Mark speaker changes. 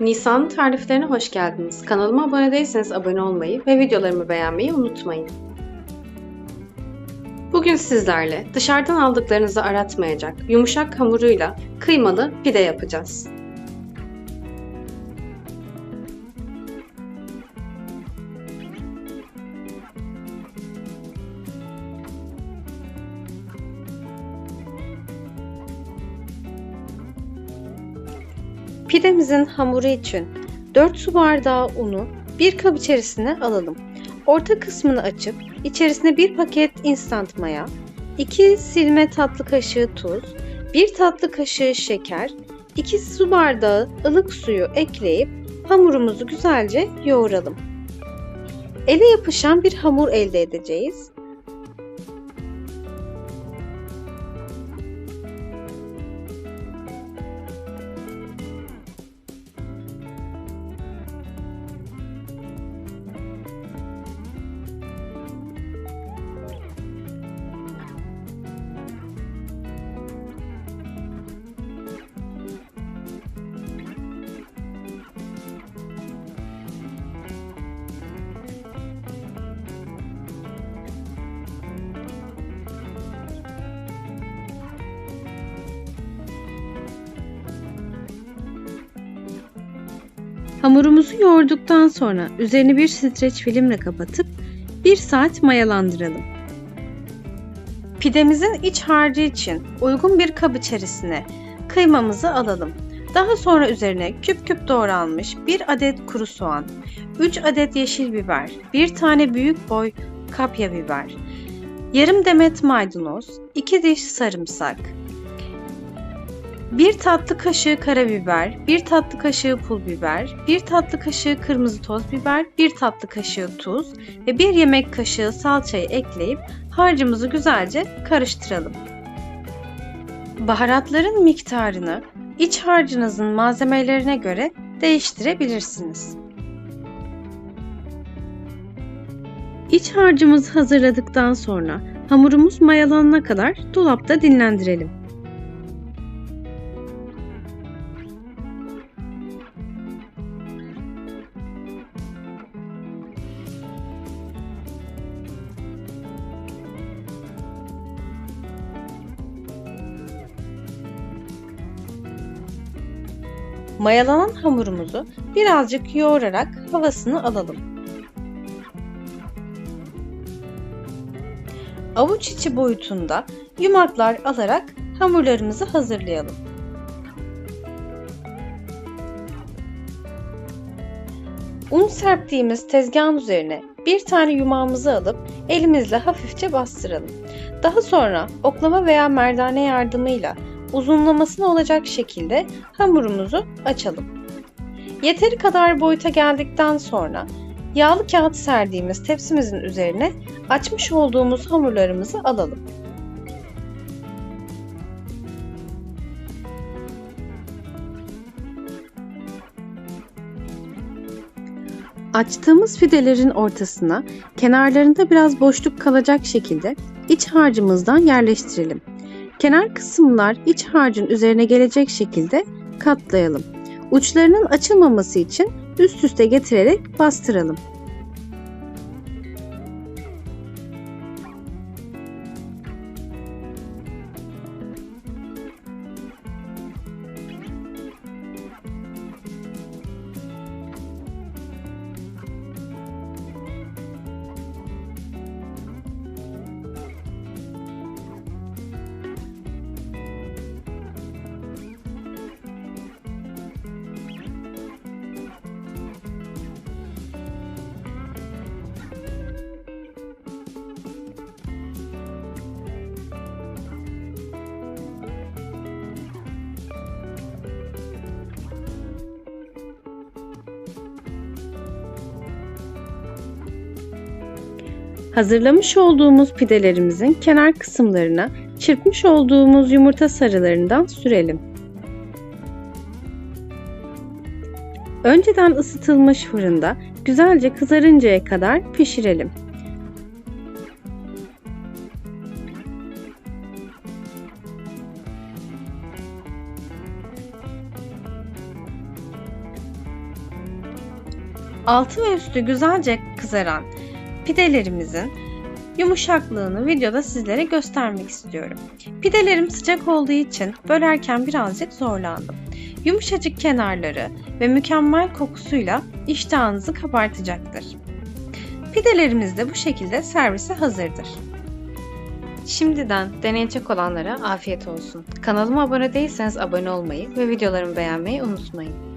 Speaker 1: Nisan'ın tariflerine hoş geldiniz. Kanalıma abone değilseniz abone olmayı ve videolarımı beğenmeyi unutmayın. Bugün sizlerle dışarıdan aldıklarınızı aratmayacak yumuşak hamuruyla kıymalı pide yapacağız. Pidemizin hamuru için 4 su bardağı unu bir kap içerisine alalım. Orta kısmını açıp içerisine 1 paket instant maya, 2 silme tatlı kaşığı tuz, 1 tatlı kaşığı şeker, 2 su bardağı ılık suyu ekleyip hamurumuzu güzelce yoğuralım. Ele yapışan bir hamur elde edeceğiz. Hamurumuzu yoğurduktan sonra üzerini bir streç filmle kapatıp 1 saat mayalandıralım. Pidemizin iç harcı için uygun bir kap içerisine kıymamızı alalım. Daha sonra üzerine küp küp doğranmış 1 adet kuru soğan, 3 adet yeşil biber, 1 tane büyük boy kapya biber, yarım demet maydanoz, 2 diş sarımsak, 1 tatlı kaşığı karabiber, 1 tatlı kaşığı pul biber, 1 tatlı kaşığı kırmızı toz biber, 1 tatlı kaşığı tuz ve 1 yemek kaşığı salçayı ekleyip harcımızı güzelce karıştıralım. Baharatların miktarını iç harcınızın malzemelerine göre değiştirebilirsiniz. İç harcımızı hazırladıktan sonra hamurumuz mayalanana kadar dolapta dinlendirelim. Mayalanan hamurumuzu birazcık yoğurarak havasını alalım. Avuç içi boyutunda yumaklar alarak hamurlarımızı hazırlayalım. Un serptiğimiz tezgahın üzerine bir tane yumağımızı alıp elimizle hafifçe bastıralım. Daha sonra oklava veya merdane yardımıyla uzunlamasına olacak şekilde hamurumuzu açalım. Yeteri kadar boyuta geldikten sonra yağlı kağıt serdiğimiz tepsimizin üzerine açmış olduğumuz hamurlarımızı alalım. Açtığımız pidelerin ortasına kenarlarında biraz boşluk kalacak şekilde iç harcımızdan yerleştirelim. Kenar kısımlar iç harcın üzerine gelecek şekilde katlayalım. Uçlarının açılmaması için üst üste getirerek bastıralım. Hazırlamış olduğumuz pidelerimizin kenar kısımlarına çırpmış olduğumuz yumurta sarılarından sürelim. Önceden ısıtılmış fırında güzelce kızarıncaya kadar pişirelim. Altı ve üstü güzelce kızaran pidelerimizin yumuşaklığını videoda sizlere göstermek istiyorum. Pidelerim sıcak olduğu için bölerken birazcık zorlandım. Yumuşacık kenarları ve mükemmel kokusuyla iştahınızı kabartacaktır. Pidelerimiz de bu şekilde servise hazırdır. Şimdiden deneyecek olanlara afiyet olsun. Kanalıma abone değilseniz abone olmayı ve videolarımı beğenmeyi unutmayın.